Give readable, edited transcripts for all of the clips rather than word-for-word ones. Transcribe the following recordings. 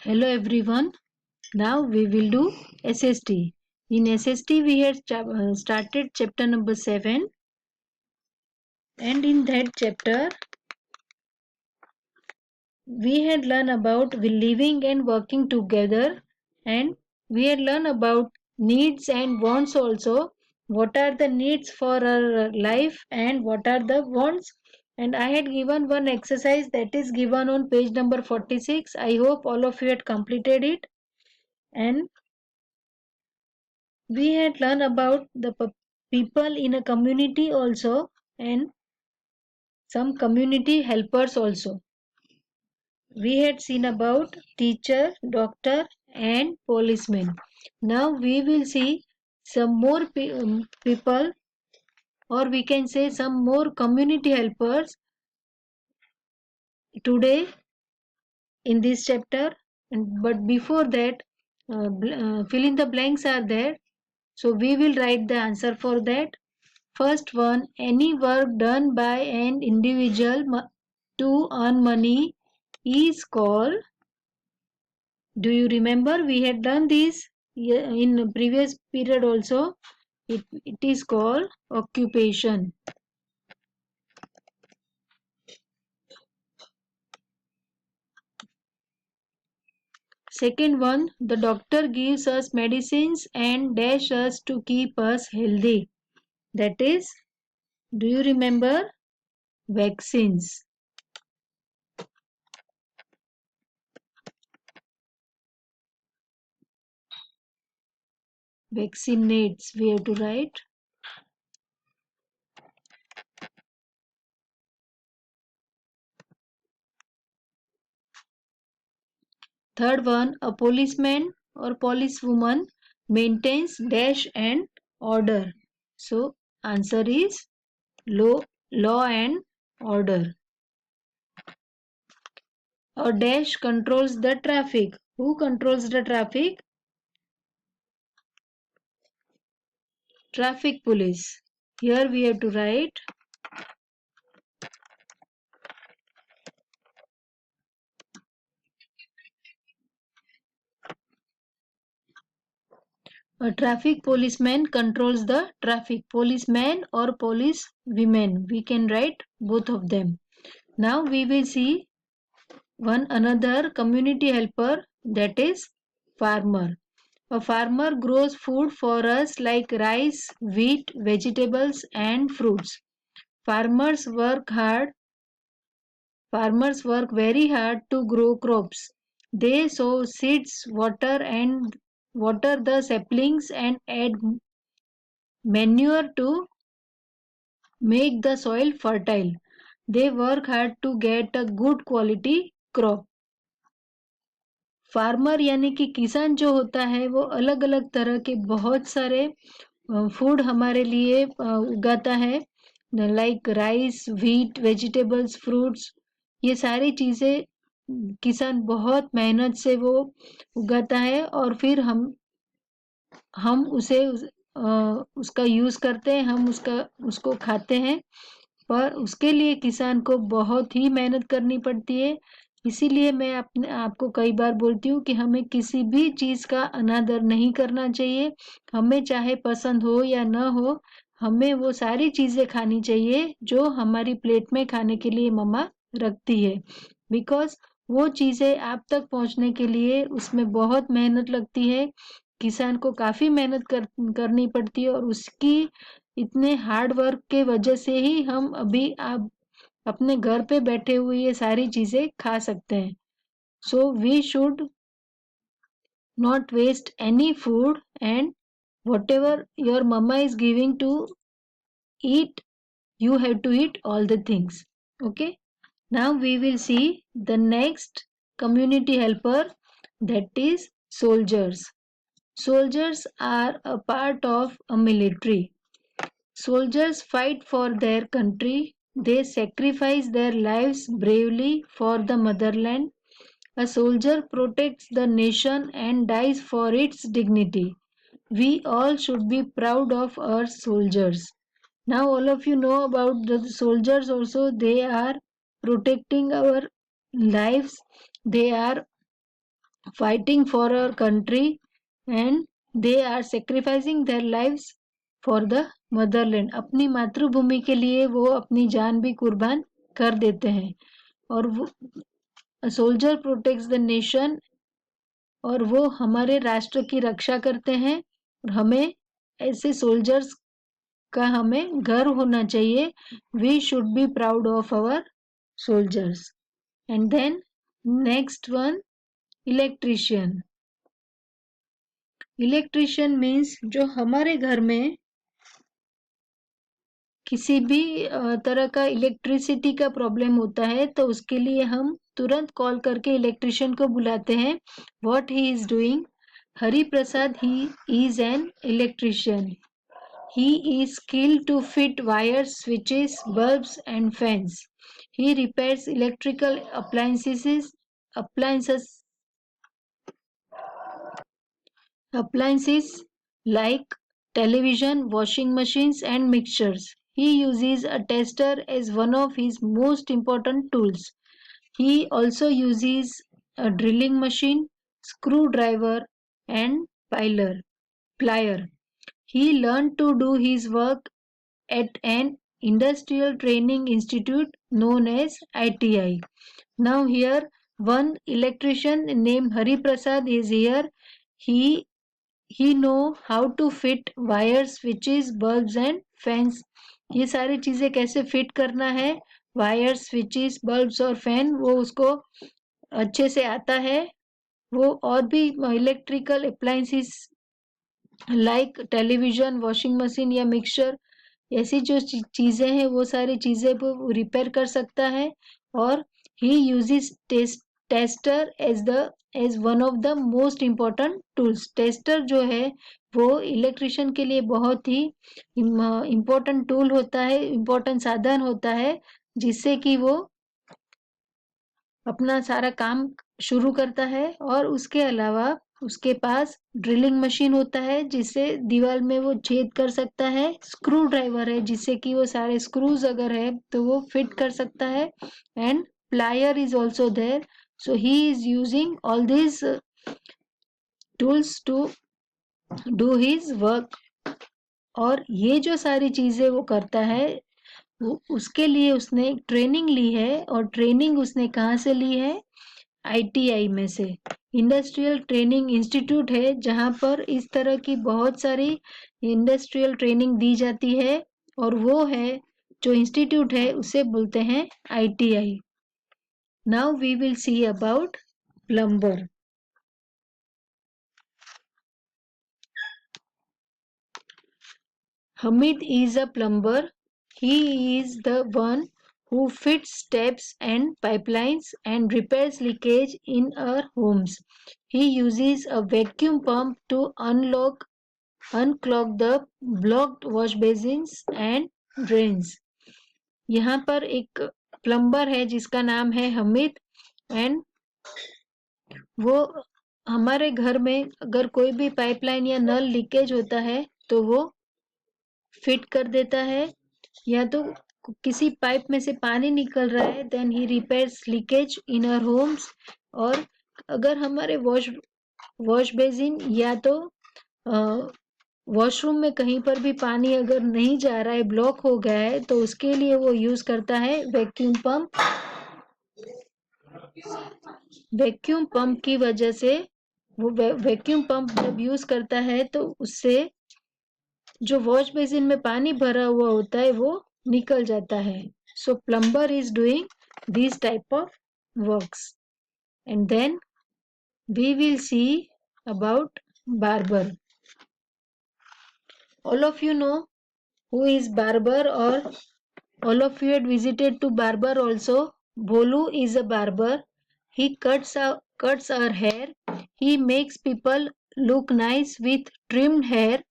Hello everyone. Now we will do SST. In SST we had started chapter number 7, and in that chapter we had learned about living and working together, and we had learned about needs and wants also. What are the needs for our life and what are the wants? And I had given one exercise that is given on page number 46. I hope all of you had completed it. And we had learned about the people in a community also, and some community helpers also. We had seen about teacher, doctor and policemen. Now we will see some more people, or we can say some more community helpers today in this chapter. But before that, fill in the blanks are there, so we will write the answer for that. First one, any work done by an individual to earn money is called. Do you remember we had done this in previous period also? It is called occupation. Second one, the doctor gives us medicines and dash us to keep us healthy. That is, do you remember? Vaccines. Vaccinates, we have to write. Third one, a policeman or policewoman maintains dash and order. So answer is law and order. A dash controls the traffic. Who controls the traffic? Traffic police. Here we have to write a traffic policeman controls the traffic. Policeman or police women. We can write both of them. Now we will see one another community helper, that is farmer. A farmer grows food for us like rice, wheat, vegetables and fruits. Farmers work hard. Farmers work very hard to grow crops. They sow seeds, water the saplings and add manure to make the soil fertile. They work hard to get a good quality crop. Farmer यानी कि किसान जो होता है वो अलग अलग तरह के बहुत सारे फूड हमारे लिए उगाता है, like rice, wheat, vegetables, fruits. ये सारी चीजें किसान बहुत मेहनत से वो उगाता है और फिर हम उसे उसका यूज करते हैं, हम उसको खाते हैं। पर उसके लिए किसान को बहुत ही मेहनत करनी पड़ती है। इसीलिए मैं आपको कई बार बोलती हूँ कि हमें किसी भी चीज का अनादर नहीं करना चाहिए। हमें चाहे पसंद हो या न हो, हमें वो सारी चीजें खानी चाहिए जो हमारी प्लेट में खाने के लिए मम्मा रखती है। बिकॉज वो चीजें आप तक पहुंचने के लिए उसमें बहुत मेहनत लगती है। किसान को काफी मेहनत करनी पड़ती है और उसकी इतने हार्ड वर्क के वजह से ही हम अभी आप अपने घर पे बैठे हुए ये सारी चीजें खा सकते हैं। So we should not waste any food, and whatever your mama is giving to eat, you have to eat all the things. Okay, now we will see the next community helper, that is soldiers. Soldiers are a part of a military. Soldiers fight for their country. They sacrifice their lives bravely for the motherland. A soldier protects the nation and dies for its dignity. We all should be proud of our soldiers. Now, all of you know about the soldiers also. They are protecting our lives. They are fighting for our country, and they are sacrificing their lives for the motherland. अपनी मातृभूमि के लिए वो अपनी जान भी कुर्बान कर देते हैं. और वो सोल्जर प्रोटेक्ट्स द नेशन, और वो हमारे राष्ट्र की रक्षा करते हैं. और हमें ऐसे सोल्जर्स का हमें गर्व होना चाहिए. We should be proud of our soldiers. And then next one, electrician. Electrician means जो हमारे घर में किसी भी तरह का इलेक्ट्रिसिटी का प्रॉब्लम होता है तो उसके लिए हम तुरंत कॉल करके इलेक्ट्रिशियन को बुलाते हैं. What he is doing? Hari Prasad, he is an electrician. He is skilled to fit wires, switches, bulbs and fans. He repairs electrical appliances like television, washing machines and mixers. He uses a tester as one of his most important tools. He also uses a drilling machine, screwdriver and plier. He learned to do his work at an industrial training institute known as ITI. Now here one electrician named Hari Prasad is here. He he know how to fit wires, switches, bulbs and fans. ये सारी चीजें कैसे fit करना है, wires, switches, bulbs और fan, वो उसको अच्छे से आता है. वो और भी electrical appliances like television, washing machine या मिक्सचर, ऐसी जो चीजें हैं वो सारी चीजें वो रिपेयर कर सकता है. और he uses tester as one of the most important tools. Tester जो है वो इलेक्ट्रिशियन के लिए बहुत ही इम्पोर्टेंट टूल होता है, इम्पोर्टेंट साधन होता है, जिससे कि वो अपना सारा काम शुरू करता है. और उसके अलावा उसके पास ड्रिलिंग मशीन होता है जिससे दीवार में वो छेद कर सकता है. स्क्रू ड्राइवर है जिससे कि वो सारे स्क्रूज अगर है तो वो फिट कर सकता है. And plier is also there. So he is using all these tools to do his work. और ये जो सारी चीजें वो करता है उसके लिए उसने एक ट्रेनिंग ली है. और ट्रेनिंग उसने कहाँ से ली है? ITI में से. इंडस्ट्रियल ट्रेनिंग इंस्टीट्यूट है जहाँ पर इस तरह की बहुत सारी इंडस्ट्रियल ट्रेनिंग दी जाती है. और वो है जो इंस्टीट्यूट है उसे बोलते हैं ITI. Now we will see about plumber. Hamid is a plumber. He is the one who fits taps and pipelines and repairs leakage in our homes. He uses a vacuum pump to unclog the blocked wash basins and drains. यहाँ पर एक plumber है जिसका नाम है Hamid. And वो हमारे घर में अगर कोई भी पाइपलाइन या नल लीकेज होता है तो वो फिट कर देता है. या तो किसी पाइप में से पानी निकल रहा है, then he repairs leakage in our homes. और अगर हमारे वॉश बेसिन या तो वॉशरूम में कहीं पर भी पानी अगर नहीं जा रहा है, ब्लॉक हो गया है, तो उसके लिए वो यूज करता है वैक्यूम पंप. वैक्यूम पंप की वजह से वो वैक्यूम पंप जब यूज करता है तो उससे जो वॉश बेसिन में पानी भरा हुआ होता है वो निकल जाता है. So plumber is doing this type of works. And then we will see about barber. All of you know who is barber, or all of you had visited to barber also. Bolu is a barber. He cuts our hair. He makes people look nice with trimmed hair.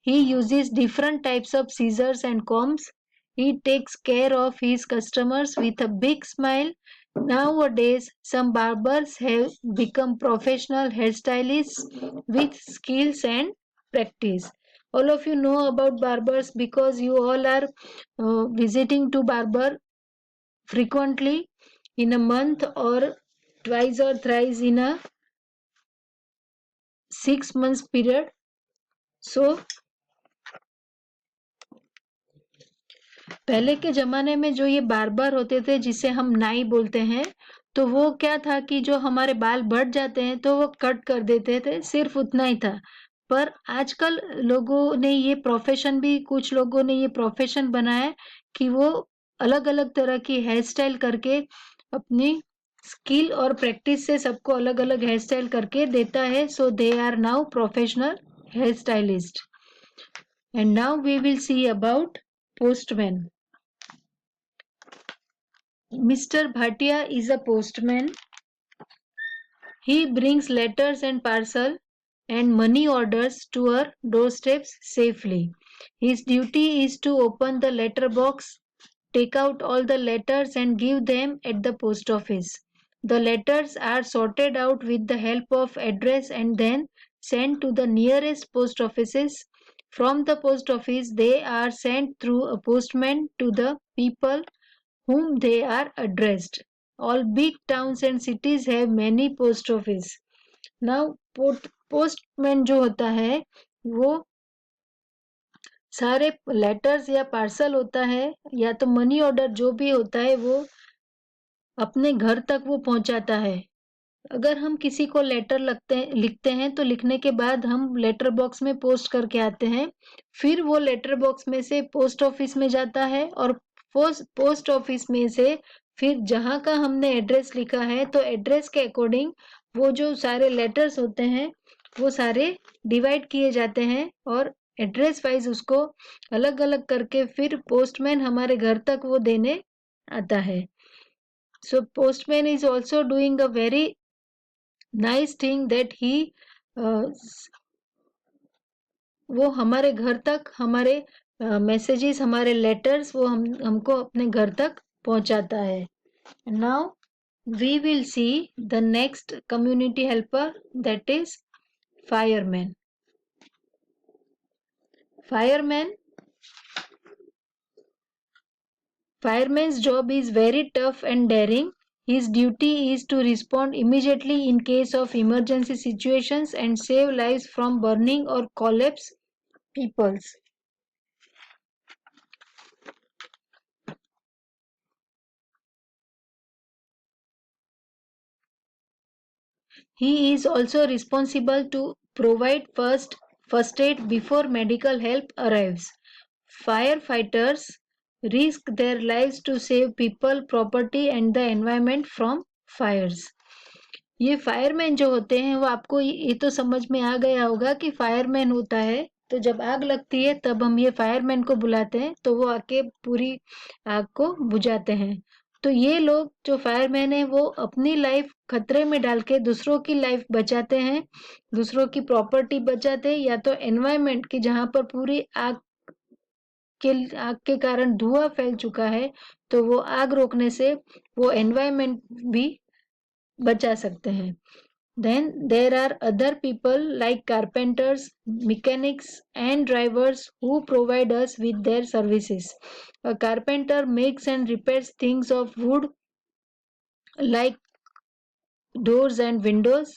He uses different types of scissors and combs. He takes care of his customers with a big smile. Nowadays, some barbers have become professional hairstylists with skills and practice. All of you know about barbers because you all are visiting to barber frequently in a month or twice or thrice in a 6 months period. So पहले के जमाने में जो ये barber होते थे जिसे हम नाई बोलते हैं, तो वो क्या था कि जो हमारे बाल बढ़ जाते हैं तो वो कट कर देते थे, सिर्फ उतना ही था। पर आजकल लोगों ने ये प्रोफेशन भी कुछ लोगों ने ये प्रोफेशन बनाया है कि वो अलग-अलग तरह की हेयर स्टाइल करके अपनी स्किल और प्रैक्टिस से सबको अलग-अलग हेयर स्टाइल करके देता है। So they are now professional hair stylist. And now we will see about postman. Mr. Bhatia is a postman. He brings letters and parcel and money orders to our doorsteps safely. His duty is to open the letter box, take out all the letters and give them at the post office. The letters are sorted out with the help of address and then sent to the nearest post offices. From the post office, they are sent through a postman to the people whom they are addressed. All big towns and cities have many post office. Now postman जो होता है वो सारे letters या parcel होता है या तो मनी ऑर्डर जो भी होता है वो अपने घर तक वो पहुंचाता है। अगर हम किसी को लेटर लिखते हैं तो लिखने के बाद हम लेटर बॉक्स में पोस्ट करके आते हैं। फिर वो लेटर बॉक्स में से पोस्ट ऑफिस में जाता है और पोस्ट ऑफिस में से फिर जहाँ का हमने एड्रेस लिखा है तो एड्रेस के अकॉर्डिंग वो जो सारे लेटर्स होते हैं वो सारे डिवाइड किए जाते हैं और एड्रेस वाइज उसको अलग अलग करके फिर पोस्टमैन हमारे घर तक वो देने आता है। So postman is also doing a very nice thing that he वो हमारे घर तक हमारे मैसेजेस हमारे लेटर्स वो हमको अपने घर तक पहुंचाता है। Now we will see the next community helper that is fireman. Fireman's job is very tough and daring. His duty is to respond immediately in case of emergency situations and save lives from burning or collapse peoples. He is also responsible to provide first aid before medical help arrives. Firefighters risk their lives to save people, property and the environment from fires. ये fireman जो होते हैं वो आपको ये तो समझ में आ गया होगा कि फायरमैन होता है तो जब आग लगती है तब हम ये फायरमैन को बुलाते हैं तो वो आके पूरी आग को बुझाते हैं। तो ये लोग जो फायरमैन है वो अपनी लाइफ खतरे में डाल के दूसरों की लाइफ बचाते हैं, दूसरों की प्रॉपर्टी बचाते हैं या तो एनवायरमेंट की जहां पर पूरी आग के कारण धुआं फैल चुका है तो वो आग रोकने से वो एनवायरमेंट भी बचा सकते हैं। Then there are other people like carpenters, mechanics and drivers who provide us with their services. A carpenter makes and repairs things of wood like doors and windows.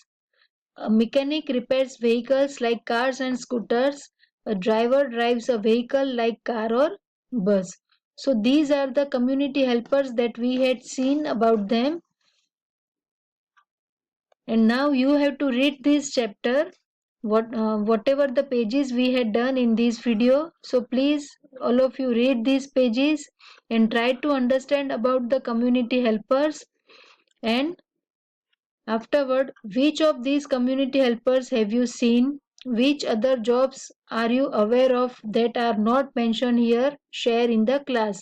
A mechanic repairs vehicles like cars and scooters. A driver drives a vehicle like car or bus. So these are the community helpers that we had seen about them. And now you have to read this chapter whatever the pages we had done in this video. So please all of you read these pages and try to understand about the community helpers. And afterward, which of these community helpers have you seen? Which other jobs are you aware of that are not mentioned here? Share in the class.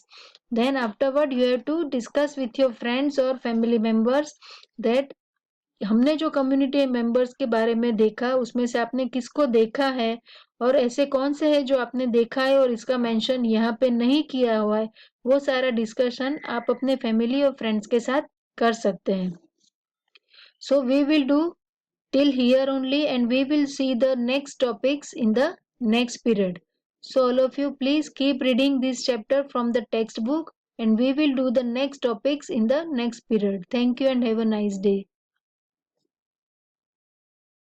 Then afterward you have to discuss with your friends or family members that हमने जो community members के बारे में देखा उसमें से आपने किसको देखा है और ऐसे कौन से हैं जो आपने देखा है और इसका मेंशन यहाँ पे नहीं किया हुआ है, वो सारा डिस्कशन आप अपने फैमिली और फ्रेंड्स के साथ कर सकते हैं। So we will do till here only and we will see the next topics in the next period. So all of you please keep reading this chapter from the textbook and we will do the next topics in the next period. Thank you and have a nice day.